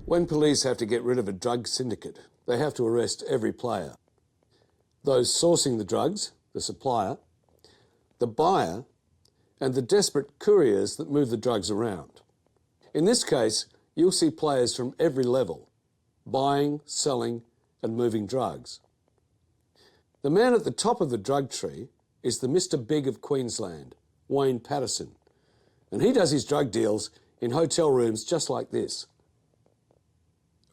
When police have to get rid of a drug syndicate, they have to arrest every player. Those sourcing the drugs, the supplier, the buyer, and the desperate couriers that move the drugs around. In this case, you'll see players from every level, buying, selling, and moving drugs. The man at the top of the drug tree is the Mr Big of Queensland, Wayne Patterson, and he does his drug deals in hotel rooms just like this.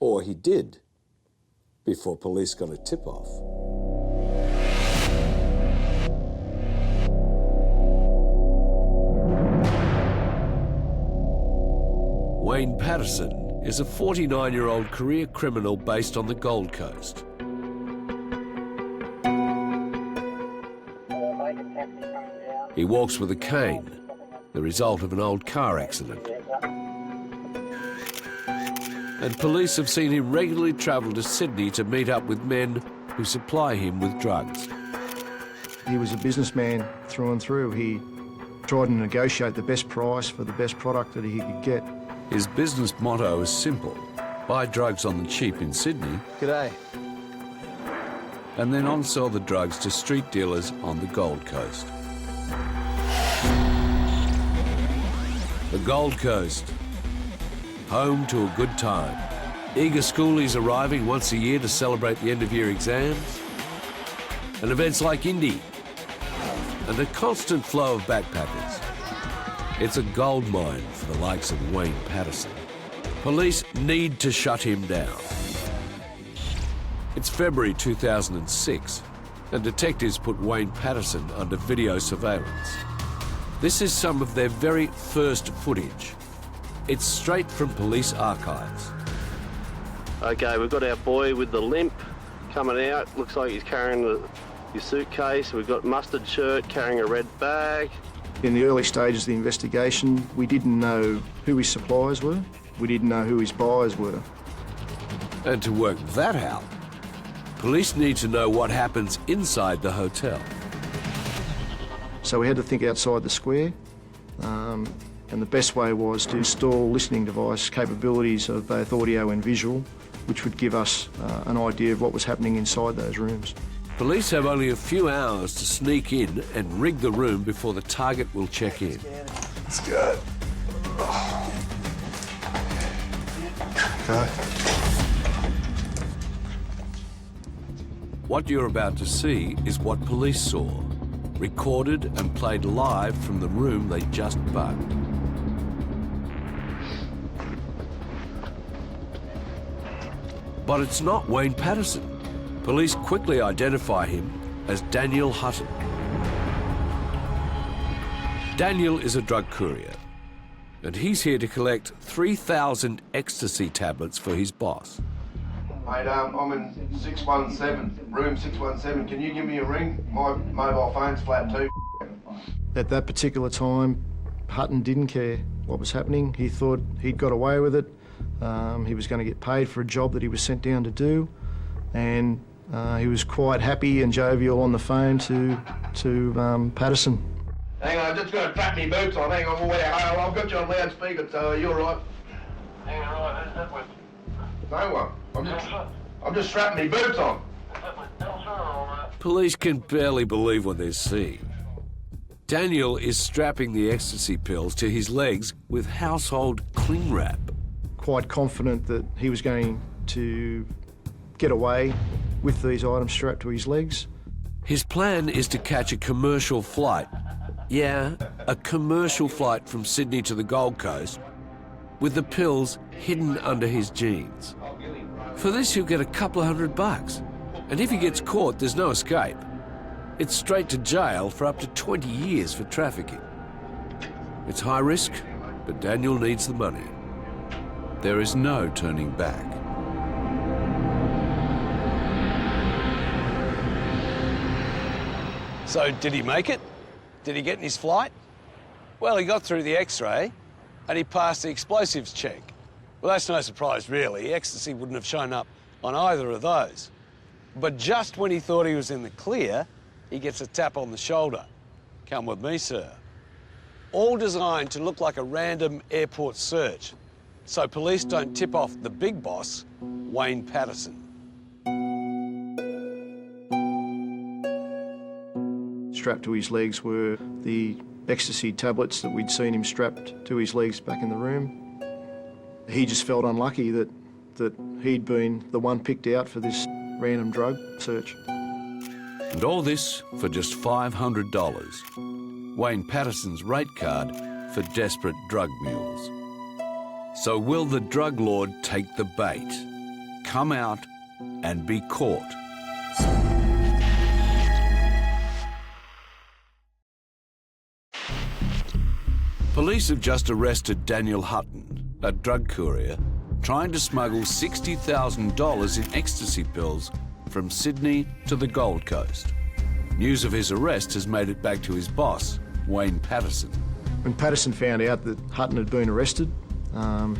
Or he did, before police got a tip-off. Wayne Patterson is a 49-year-old career criminal based on the Gold Coast. He walks with a cane, the result of an old car accident. And police have seen him regularly travel to Sydney to meet up with men who supply him with drugs. He was a businessman through and through. He tried to negotiate the best price for the best product that he could get. His business motto is simple: buy drugs on the cheap in Sydney. G'day. And then on-sell the drugs to street dealers on the Gold Coast. The Gold Coast, home to a good time. Eager schoolies arriving once a year to celebrate the end-of-year exams, and events like Indy, and a constant flow of backpackers. It's a gold mine for the likes of Wayne Patterson. Police need to shut him down. It's February 2006, and detectives put Wayne Patterson under video surveillance. This is some of their very first footage. It's straight from police archives. Okay, we've got our boy with the limp coming out. Looks like he's carrying his suitcase. We've got mustard shirt, carrying a red bag. In the early stages of the investigation, we didn't know who his suppliers were. We didn't know who his buyers were. And to work that out, police need to know what happens inside the hotel. So we had to think outside the square, and the best way was to install listening device capabilities of both audio and visual, which would give us an idea of what was happening inside those rooms. Police have only a few hours to sneak in and rig the room before the target will check in. It's good. Okay. What you're about to see is what police saw, recorded and played live from the room they just bugged. But it's not Wayne Patterson. Police quickly identify him as Daniel HUTTON. Daniel is a drug courier, and he's here to collect 3,000 ecstasy tablets for his boss. Mate, I'm in 617, room 617. Can you give me a ring? My mobile phone's flat too. At that particular time, Hutton didn't care what was happening. He thought he'd got away with it. He was going to get paid for a job that he was sent down to do, and he was quite happy and jovial on the phone to Patterson. Hang on, I'm just going to trap me boots on. Hang on, I've got you on loudspeaker, so you're right. Hang on, right, who's that with? No one. I'm just strapping me boots on. Is that with Delta or... Police can barely believe what they're seeing. Daniel is strapping the ecstasy pills to his legs with household cling wrap. Quite confident that he was going to get away with these items strapped to his legs. His plan is to catch a commercial flight. Yeah, a commercial flight from Sydney to the Gold Coast with the pills hidden under his jeans. For this, he'll get a couple of $100. And if he gets caught, there's no escape. It's straight to jail for up to 20 years for trafficking. It's high risk, but Daniel needs the money. There is no turning back. So did he make it? Did he get in his flight? Well, he got through the X-ray and he passed the explosives check. Well, that's no surprise, really. Ecstasy wouldn't have shown up on either of those. But just when he thought he was in the clear, he gets a tap on the shoulder. Come with me, sir. All designed to look like a random airport search. so police don't tip off the big boss, Wayne Patterson. Strapped to his legs were the ecstasy tablets that we'd seen him strapped to his legs back in the room. He just felt unlucky that he'd been the one picked out for this random drug search. And all this for just $500. Wayne Patterson's rate card for desperate drug mules. So will the drug lord take the bait, come out and be caught? Police have just arrested Daniel Hutton, a drug courier, trying to smuggle $60,000 in ecstasy pills from Sydney to the Gold Coast. News of his arrest has made it back to his boss, Wayne Patterson. When Patterson found out that Hutton had been arrested,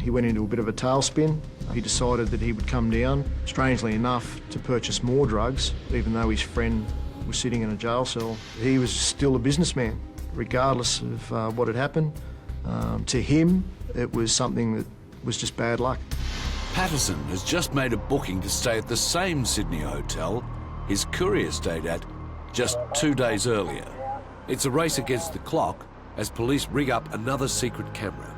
he went into a bit of a tailspin. He decided that he would come down, strangely enough, to purchase more drugs, even though his friend was sitting in a jail cell. He was still a businessman, regardless of what had happened. To him, it was something that was just bad luck. Patterson has just made a booking to stay at the same Sydney hotel his courier stayed at just 2 days earlier. It's a race against the clock as police rig up another secret camera,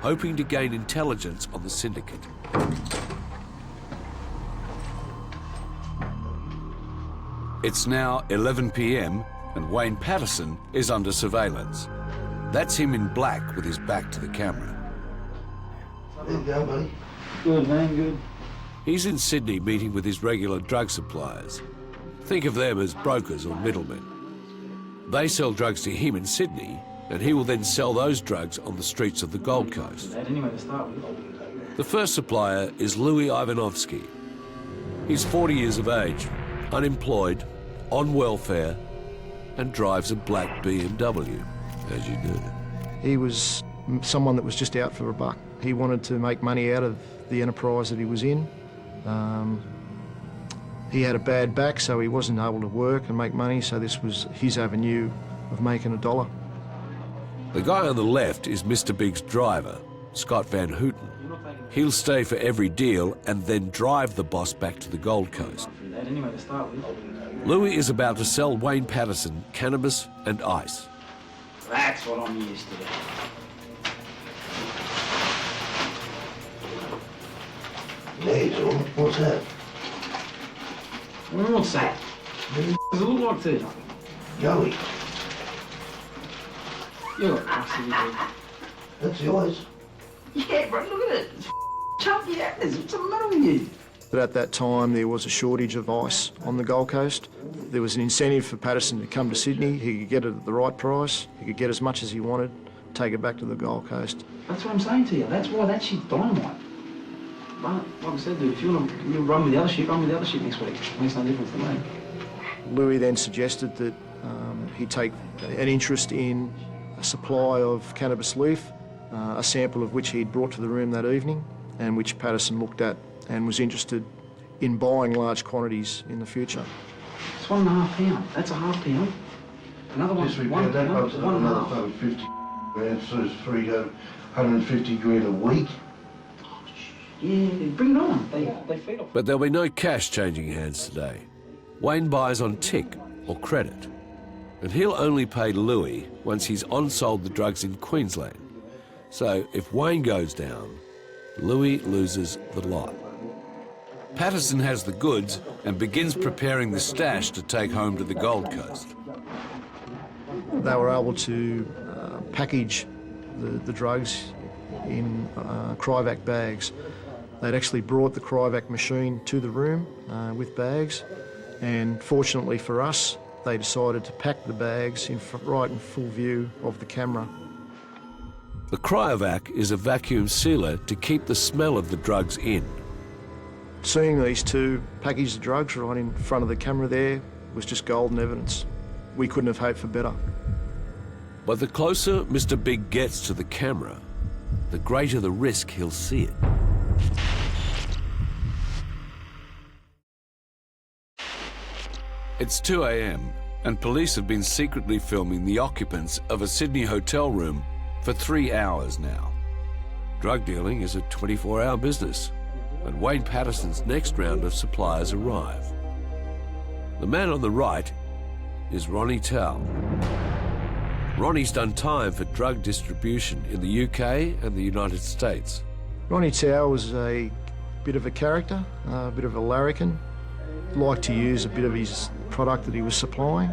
hoping to gain intelligence on the syndicate. It's now 11 p.m. and Wayne Patterson is under surveillance. That's him in black with his back to the camera. There you go, buddy. Good, man, good. He's in Sydney meeting with his regular drug suppliers. Think of them as brokers or middlemen. They sell drugs to him in Sydney, and he will then sell those drugs on the streets of the Gold Coast. Anyway, to start with. The first supplier is Louis Ivanovsky. He's 40 years of age, unemployed, on welfare, and drives a black BMW, as you do. He was someone that was just out for a buck. He wanted to make money out of the enterprise that he was in. He had a bad back, so he wasn't able to work and make money, so this was his avenue of making a dollar. The guy on the left is Mr Big's driver, Scott Van Houten. He'll stay for every deal and then drive the boss back to the Gold Coast. Anyway, to start with. Louis is about to sell Wayne Patterson cannabis and ice. That's what I'm used to. Hey, Tom, what's that? What's that? What does it look like to you? Joey, You're a bastard, you do. that's yours. Yeah, bro, look at it. It's chunky as. What's the matter with you? But at that time, there was a shortage of ice on the Gold Coast. There was an incentive for Patterson to come to Sydney. He could get it at the right price. He could get as much as he wanted, take it back to the Gold Coast. That's what I'm saying to you. That's why that shit's dynamite. But, like I said, dude, if you want to run with the other shit, run with the other shit next week. Makes no difference to me. Louis then suggested that he take an interest in a supply of cannabis leaf, a sample of which he'd brought to the room that evening, and which Patterson looked at and was interested in buying large quantities in the future. It's 1.5 pounds. That's a half pound. Another one's Yes, we 1 paid that pound. up to another fucking 50 grand, so it's free to 150 grand a week. Yeah, bring it on. They feed off. But there'll be no cash changing hands today. Wayne buys on tick or credit. And he'll only pay Louis once he's on-sold the drugs in Queensland. So if Wayne goes down, Louis loses the lot. Patterson has the goods and begins preparing the stash to take home to the Gold Coast. They were able to package the drugs in cryovac bags. They'd actually brought the cryovac machine to the room with bags, and fortunately for us, they decided to pack the bags right in full view of the camera. The cryovac is a vacuum sealer to keep the smell of the drugs in. Seeing these two package the drugs right in front of the camera there was just golden evidence. We couldn't have hoped for better. But the closer Mr Big gets to the camera, the greater the risk he'll see it. It's 2 a.m. and police have been secretly filming the occupants of a Sydney hotel room for 3 hours now. Drug dealing is a 24-hour business, and Wayne Patterson's next round of suppliers arrive. The man on the right is Ronnie Towell. Ronnie's done time for drug distribution in the UK and the United States. Ronnie Towell was a bit of a character, a bit of a larrikin. Liked to use a bit of his product that he was supplying.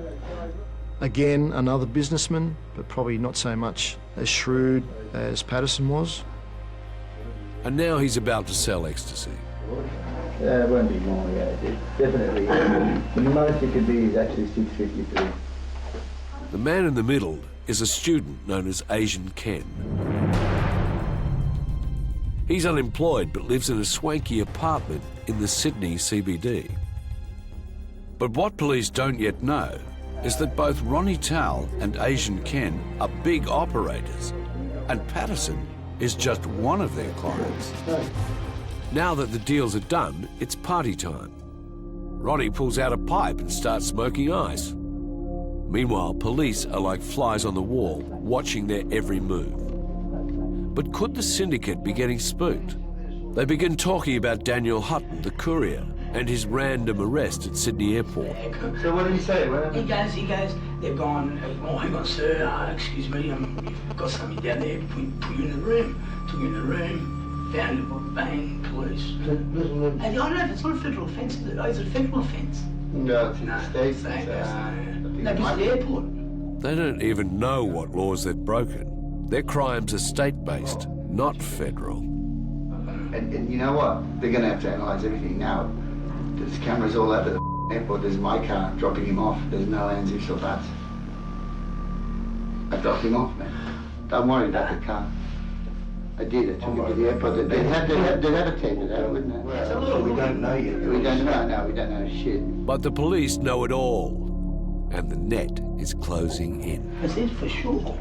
Again, another businessman, but probably not so much as shrewd as Patterson was. And now he's about to sell ecstasy. It won't be more, yeah, definitely. The most it could be is actually 653. The man in the middle is a student known as Asian Ken. He's unemployed but lives in a swanky apartment in the Sydney CBD. But what police don't yet know is that both Ronnie Towell and Asian Ken are big operators, and Patterson is just one of their clients. Now that the deals are done, it's party time. Ronnie pulls out a pipe and starts smoking ice. Meanwhile, police are like flies on the wall, watching their every move. But could the syndicate be getting spooked? They begin talking about Daniel HUTTON, the courier, and his random arrest at Sydney Airport. So what did he say? He goes, they've gone, oh, hang on, sir, excuse me, you've got something down there, put you in the room. Took you in the room, found it, bang, police. And I don't know if it's not a federal offence, is it a federal offence? No, it's in the States. No, it's the airport. They don't even know what laws they've broken. Their crimes are state-based, not federal. And you know what? They're going to have to analyse everything now. There's cameras all over the airport. There's my car dropping him off. There's no ands, ifs or buts. I dropped him off, man. Don't worry about the car. I did. I took him to the airport. They'd have a tape it out, wouldn't they? So we don't know yet. We don't know. No, we don't know shit. But the police know it all, and the net is closing in. That's it for sure.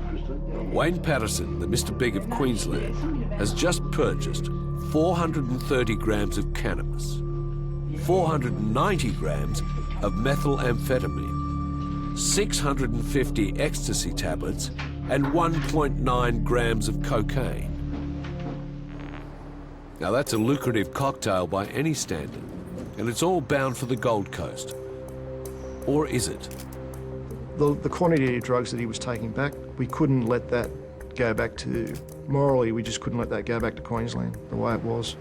Wayne Patterson, the Mr Big of Queensland, has just purchased 430 grams of cannabis, 490 grams of methamphetamine, 650 ecstasy tablets, and 1.9 grams of cocaine. Now that's a lucrative cocktail by any standard, and it's all bound for the Gold Coast. Or is it? The quantity of drugs that he was taking back, we couldn't let that go back to, morally, we just couldn't let that go back to Queensland the way it was.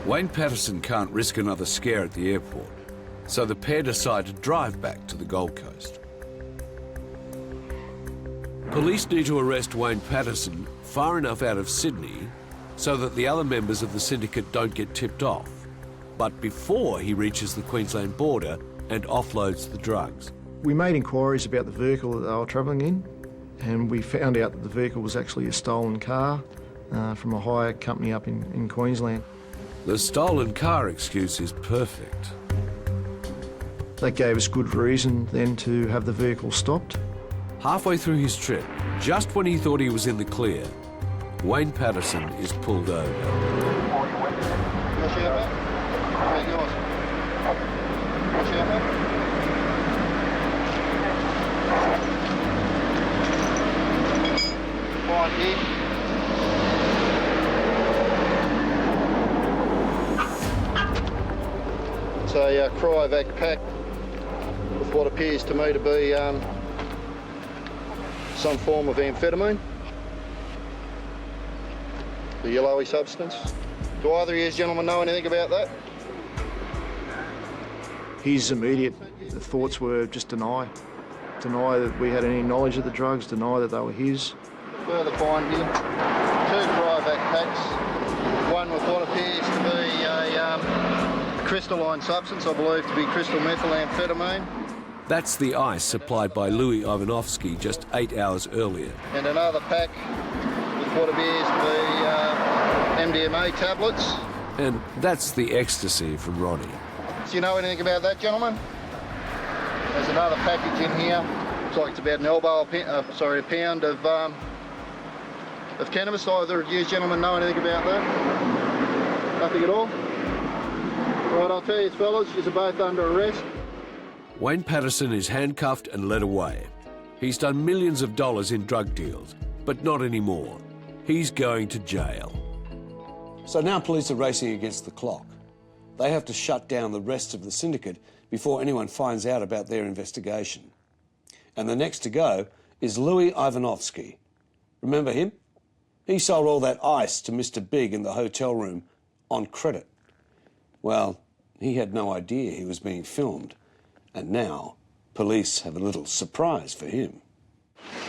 Wayne Patterson can't risk another scare at the airport, so the pair decide to drive back to the Gold Coast. Police need to arrest Wayne Patterson far enough out of Sydney so that the other members of the syndicate don't get tipped off, but before he reaches the Queensland border and offloads the drugs. We made inquiries about the vehicle that they were travelling in, and we found out that the vehicle was actually a stolen car from a hire company up in Queensland. The stolen car excuse is perfect. That gave us good reason then to have the vehicle stopped. Halfway through his trip, just when he thought he was in the clear, Wayne Patterson is pulled over. It's a cryovac pack with what appears to me to be some form of amphetamine, the yellowy substance. Do either of you gentlemen know anything about that? His immediate thoughts were just deny that we had any knowledge of the drugs, deny that they were his. Further find here, 2 cryovac packs, one with what appears to be a crystalline substance, I believe to be crystal methamphetamine. That's the ice supplied by Louis Ivanovsky just 8 hours earlier. And another pack with what appears to be MDMA tablets. And that's the ecstasy from Ronnie. Do you know anything about that, gentlemen? There's another package in here. Looks like it's about an a pound of cannabis. Either of you gentlemen know anything about that? Nothing at all? Right, I'll tell you, fellas, you're both under arrest. Wayne Patterson is handcuffed and led away. He's done millions of dollars in drug deals, but not anymore. he's going to jail. So now police are racing against the clock. They have to shut down the rest of the syndicate before anyone finds out about their investigation. And the next to go is Louis Ivanovsky. Remember him? He sold all that ice to Mr Big in the hotel room on credit. Well, he had no idea he was being filmed. And now, police have a little surprise for him.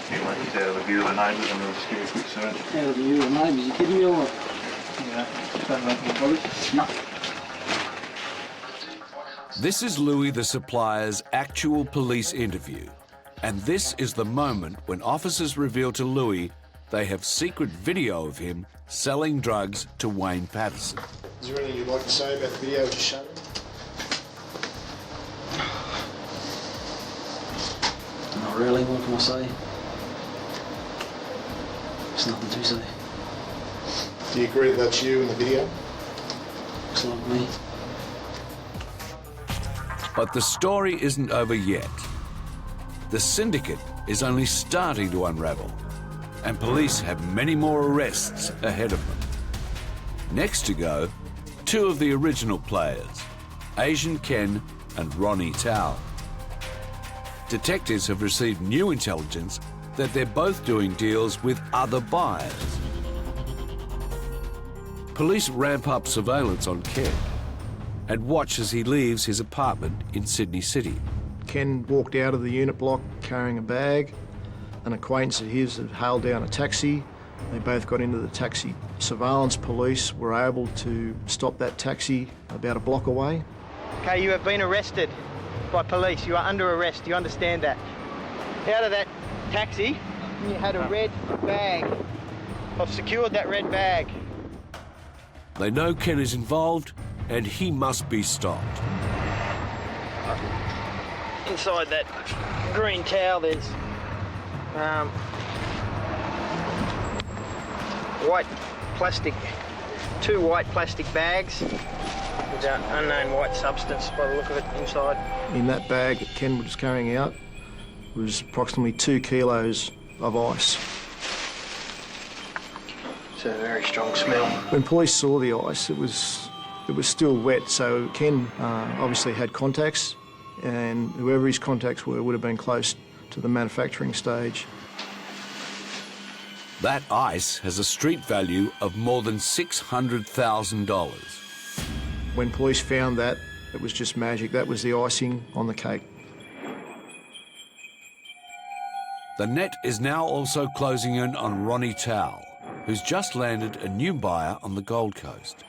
He's out of the view of the neighbours and we'll just give a quick search. Out of the view of the neighbours, you kidding me or what? Yeah, don't make any bothers. No. This is Louis the supplier's actual police interview. And this is the moment when officers reveal to Louis they have secret video of him selling drugs to Wayne Patterson. Is there anything you'd like to say about the video which is shown? Not really, what can I say? There's nothing to say. Do you agree that that's you in the video? Looks like me. But the story isn't over yet. The syndicate is only starting to unravel, and police have many more arrests ahead of them. Next to go, two of the original players, Asian Ken and Ronnie Tao. Detectives have received new intelligence that they're both doing deals with other buyers. Police ramp up surveillance on Ken and watch as he leaves his apartment in Sydney City. Ken walked out of the unit block carrying a bag. An acquaintance of his had hailed down a taxi. They both got into the taxi. Surveillance police were able to stop that taxi about a block away. Okay, you have been arrested by police. You are under arrest. You understand that? Out of that taxi, you had a red bag. I've secured that red bag. They know Ken is involved and he must be stopped. Inside that green towel, there's white plastic, two white plastic bags with an unknown white substance by the look of it inside. In that bag that Ken was carrying out was approximately 2 kilos of ice. It's a very strong smell. When police saw the ice, it was still wet, so Ken obviously had contacts, and whoever his contacts were would have been close to the manufacturing stage. That ice has a street value of more than $600,000. When police found that, it was just magic. That was the icing on the cake. The net is now also closing in on Ronnie Tao, who's just landed a new buyer on the Gold Coast.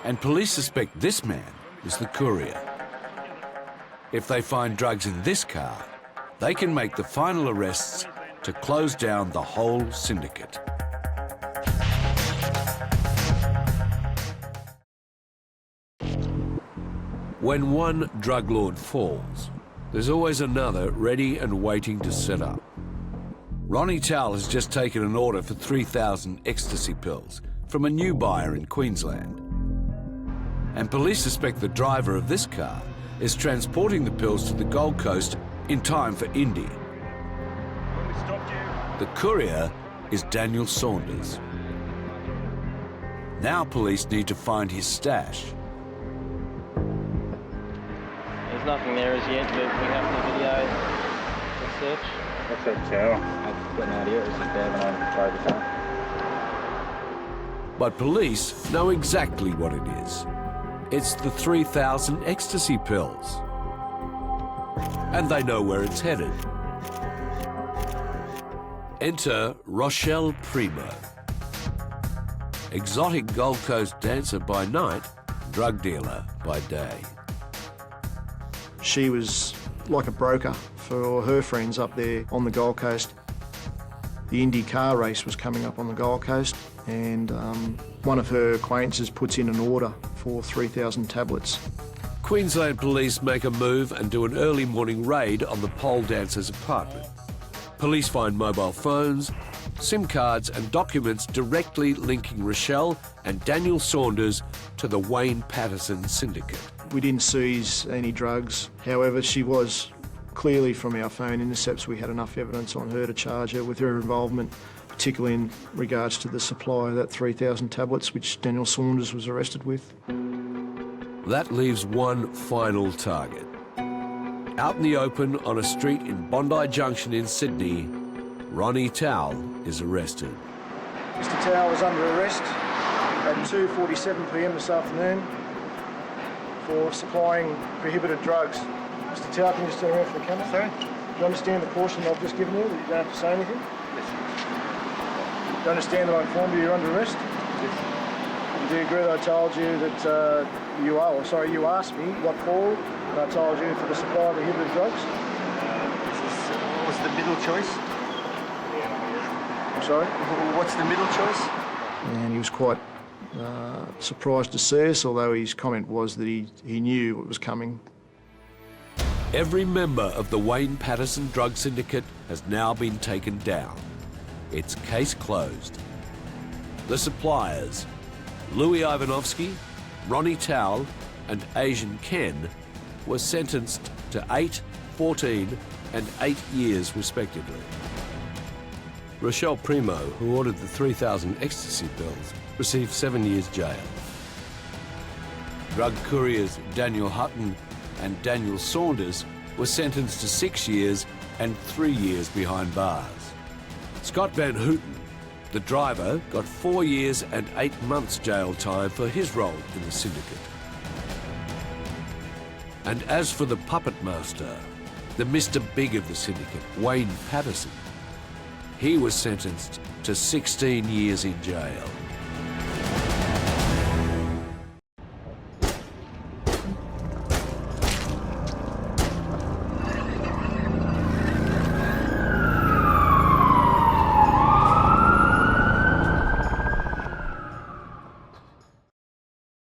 And police suspect this man is the courier. If they find drugs in this car, they can make the final arrests to close down the whole syndicate. When one drug lord falls, there's always another ready and waiting to set up. Ronnie Tao has just taken an order for 3,000 ecstasy pills from a new buyer in Queensland. And police suspect the driver of this car is transporting the pills to the Gold Coast in time for Indy. The courier is Daniel Saunders. Now police need to find his stash. There's nothing there as yet, but we have the video to search. What's that tower? I've got no idea. It was just there when I drove the car. But police know exactly what it is. It's the 3,000 ecstasy pills. And they know where it's headed. Enter Rochelle Primo. Exotic Gold Coast dancer by night, drug dealer by day. She was like a broker for her friends up there on the Gold Coast. The Indy car race was coming up on the Gold Coast, and one of her acquaintances puts in an order for 3,000 tablets. Queensland police make a move and do an early morning raid on the pole dancer's apartment. Police find mobile phones, SIM cards and documents directly linking Rochelle and Daniel Saunders to the Wayne Patterson syndicate. We didn't seize any drugs. However, she was clearly, from our phone intercepts, we had enough evidence on her to charge her with her involvement particularly in regards to the supply of that 3,000 tablets which Daniel Saunders was arrested with. That leaves one final target. Out in the open on a street in Bondi Junction in Sydney, Ronnie Towell is arrested. Mr Towell was under arrest at 2:47 p.m. this afternoon for supplying prohibited drugs. Mr Towell, can you just turn around for the camera? Sorry? Do you understand the caution I've just given you, that you don't have to say anything? Yes. Do you understand that I informed you you're under arrest? Yes. And do you agree that I told you that you asked me what for, and I told you for the supply of prohibited drugs? What was the middle choice? I'm sorry? What's the middle choice? And he was quite surprised to see us, although his comment was that he knew it was coming. Every member of the Wayne Patterson drug syndicate has now been taken down. It's case closed. The suppliers, Louis Ivanovsky, Ronnie Towell and Asian Ken, were sentenced to 8, 14 and 8 years respectively. Rochelle Primo, who ordered the 3,000 ecstasy pills, received 7 years jail. Drug couriers Daniel HUTTON and Daniel Saunders were sentenced to 6 years and 3 years behind bars. Scott Van Houten, the driver, got 4 years and 8 months jail time for his role in the syndicate. And as for the puppet master, the Mr Big of the syndicate, Wayne Patterson, he was sentenced to 16 years in jail.